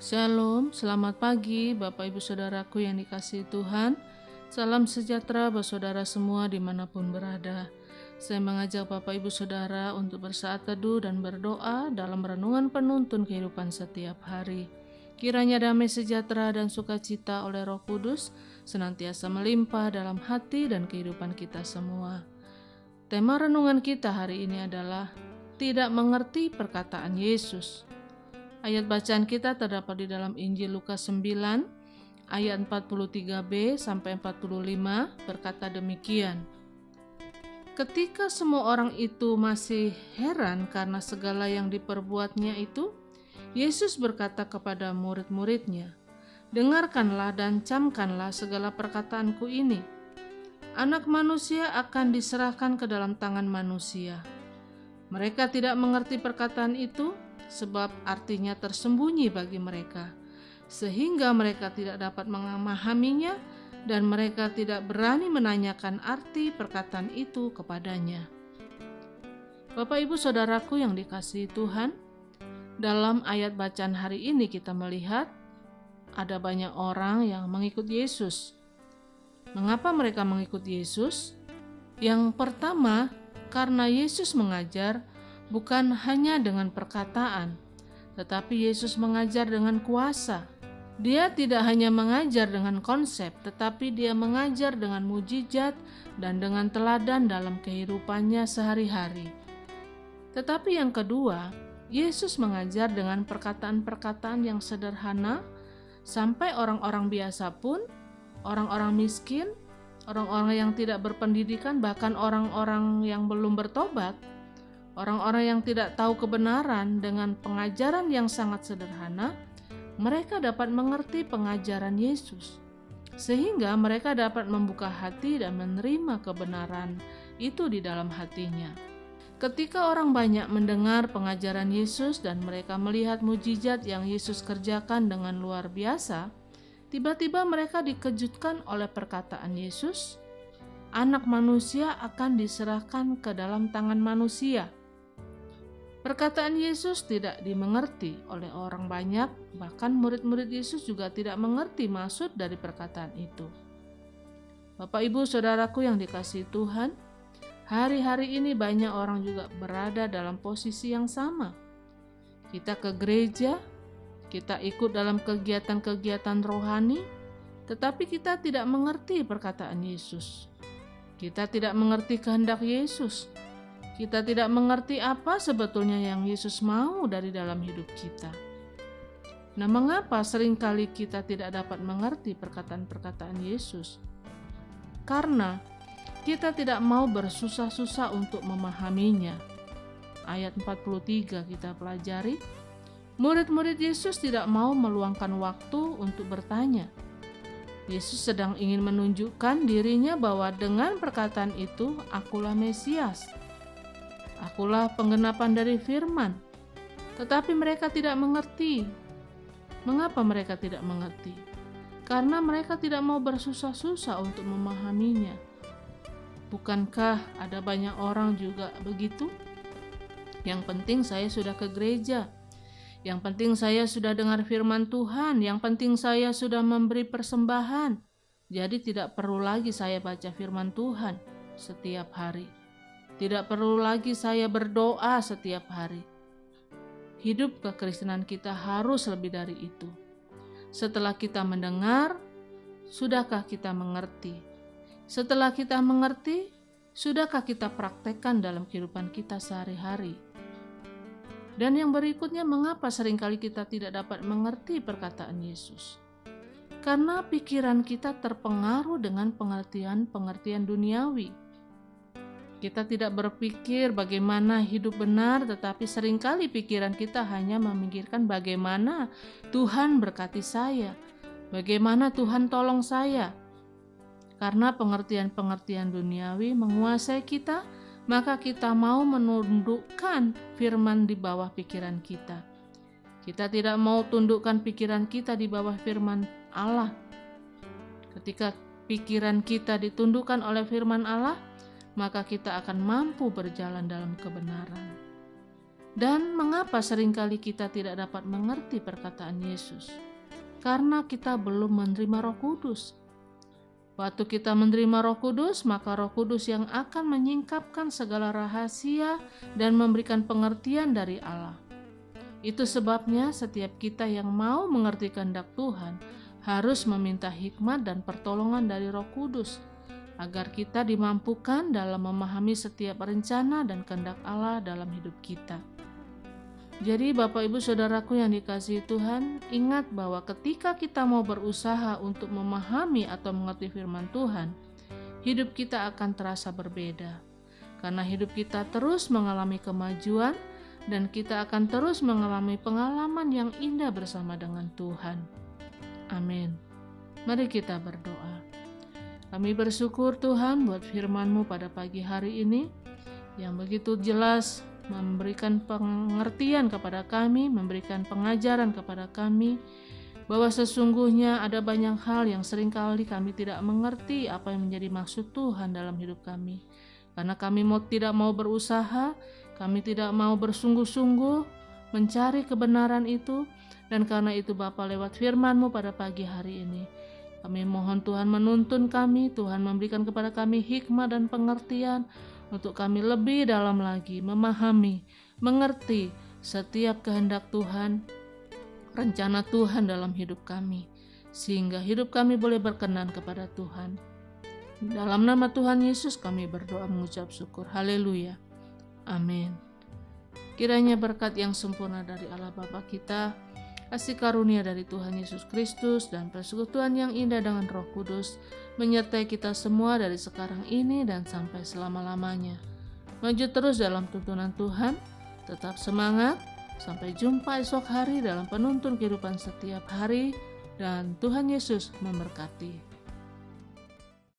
Shalom, selamat pagi Bapak Ibu Saudaraku yang dikasihi Tuhan. Salam sejahtera buat saudara semua dimanapun berada. Saya mengajak Bapak Ibu Saudara untuk bersaat teduh dan berdoa dalam renungan penuntun kehidupan setiap hari. Kiranya damai sejahtera dan sukacita oleh Roh Kudus senantiasa melimpah dalam hati dan kehidupan kita semua. Tema renungan kita hari ini adalah tidak mengerti perkataan Yesus. Ayat bacaan kita terdapat di dalam Injil Lukas 9 ayat 43b sampai 45 berkata demikian. Ketika semua orang itu masih heran karena segala yang diperbuatnya itu, Yesus berkata kepada murid-muridnya, "Dengarkanlah dan camkanlah segala perkataanku ini. Anak manusia akan diserahkan ke dalam tangan manusia. Mereka tidak mengerti perkataan itu, sebab artinya tersembunyi bagi mereka, sehingga mereka tidak dapat memahaminya dan mereka tidak berani menanyakan arti perkataan itu kepadanya." Bapak Ibu Saudaraku yang dikasihi Tuhan, dalam ayat bacaan hari ini kita melihat ada banyak orang yang mengikut Yesus. Mengapa mereka mengikut Yesus? Yang pertama, karena Yesus mengajar bukan hanya dengan perkataan, tetapi Yesus mengajar dengan kuasa. Dia tidak hanya mengajar dengan konsep, tetapi dia mengajar dengan mujizat dan dengan teladan dalam kehidupannya sehari-hari. Tetapi yang kedua, Yesus mengajar dengan perkataan-perkataan yang sederhana, sampai orang-orang biasa pun, orang-orang miskin, orang-orang yang tidak berpendidikan, bahkan orang-orang yang belum bertobat, orang-orang yang tidak tahu kebenaran, dengan pengajaran yang sangat sederhana, mereka dapat mengerti pengajaran Yesus, sehingga mereka dapat membuka hati dan menerima kebenaran itu di dalam hatinya. Ketika orang banyak mendengar pengajaran Yesus dan mereka melihat mujizat yang Yesus kerjakan dengan luar biasa, tiba-tiba mereka dikejutkan oleh perkataan Yesus, "Anak manusia akan diserahkan ke dalam tangan manusia." Perkataan Yesus tidak dimengerti oleh orang banyak, bahkan murid-murid Yesus juga tidak mengerti maksud dari perkataan itu. Bapak Ibu Saudaraku yang dikasihi Tuhan, hari-hari ini banyak orang juga berada dalam posisi yang sama. Kita ke gereja, kita ikut dalam kegiatan-kegiatan rohani, tetapi kita tidak mengerti perkataan Yesus. Kita tidak mengerti kehendak Yesus. Kita tidak mengerti apa sebetulnya yang Yesus mau dari dalam hidup kita. Nah, mengapa seringkali kita tidak dapat mengerti perkataan-perkataan Yesus? Karena kita tidak mau bersusah-susah untuk memahaminya. Ayat 43 kita pelajari, murid-murid Yesus tidak mau meluangkan waktu untuk bertanya. Yesus sedang ingin menunjukkan dirinya bahwa dengan perkataan itu, "Akulah Mesias. Akulah penggenapan dari firman." Tetapi mereka tidak mengerti. Mengapa mereka tidak mengerti? Karena mereka tidak mau bersusah-susah untuk memahaminya. Bukankah ada banyak orang juga begitu? Yang penting saya sudah ke gereja. Yang penting saya sudah dengar firman Tuhan. Yang penting saya sudah memberi persembahan. Jadi tidak perlu lagi saya baca firman Tuhan setiap hari. Tidak perlu lagi saya berdoa setiap hari. Hidup kekristenan kita harus lebih dari itu. Setelah kita mendengar, sudahkah kita mengerti? Setelah kita mengerti, sudahkah kita praktekkan dalam kehidupan kita sehari-hari? Dan yang berikutnya, mengapa seringkali kita tidak dapat mengerti perkataan Yesus? Karena pikiran kita terpengaruh dengan pengertian-pengertian duniawi. Kita tidak berpikir bagaimana hidup benar, tetapi seringkali pikiran kita hanya memikirkan bagaimana Tuhan berkati saya, bagaimana Tuhan tolong saya. Karena pengertian-pengertian duniawi menguasai kita, maka kita mau menundukkan firman di bawah pikiran kita. Kita tidak mau tundukkan pikiran kita di bawah firman Allah. Ketika pikiran kita ditundukkan oleh firman Allah, maka kita akan mampu berjalan dalam kebenaran. Dan mengapa seringkali kita tidak dapat mengerti perkataan Yesus? Karena kita belum menerima Roh Kudus. Waktu kita menerima Roh Kudus, maka Roh Kudus yang akan menyingkapkan segala rahasia dan memberikan pengertian dari Allah. Itu sebabnya setiap kita yang mau mengerti kehendak Tuhan harus meminta hikmat dan pertolongan dari Roh Kudus, agar kita dimampukan dalam memahami setiap rencana dan kehendak Allah dalam hidup kita. Jadi Bapak Ibu Saudaraku yang dikasihi Tuhan, ingat bahwa ketika kita mau berusaha untuk memahami atau mengerti firman Tuhan, hidup kita akan terasa berbeda. Karena hidup kita terus mengalami kemajuan dan kita akan terus mengalami pengalaman yang indah bersama dengan Tuhan. Amin. Mari kita berdoa. Kami bersyukur Tuhan buat firman-Mu pada pagi hari ini yang begitu jelas memberikan pengertian kepada kami, memberikan pengajaran kepada kami, bahwa sesungguhnya ada banyak hal yang seringkali kami tidak mengerti apa yang menjadi maksud Tuhan dalam hidup kami. Karena kami tidak mau berusaha, kami tidak mau bersungguh-sungguh mencari kebenaran itu, dan karena itu Bapa lewat firman-Mu pada pagi hari ini, kami mohon Tuhan menuntun kami, Tuhan memberikan kepada kami hikmat dan pengertian, untuk kami lebih dalam lagi memahami, mengerti setiap kehendak Tuhan, rencana Tuhan dalam hidup kami, sehingga hidup kami boleh berkenan kepada Tuhan. Dalam nama Tuhan Yesus kami berdoa mengucap syukur. Haleluya. Amin. Kiranya berkat yang sempurna dari Allah Bapa kita, kasih karunia dari Tuhan Yesus Kristus, dan persekutuan yang indah dengan Roh Kudus menyertai kita semua dari sekarang ini dan sampai selama-lamanya. Maju terus dalam tuntunan Tuhan, tetap semangat, sampai jumpa esok hari dalam penuntun kehidupan setiap hari, dan Tuhan Yesus memberkati.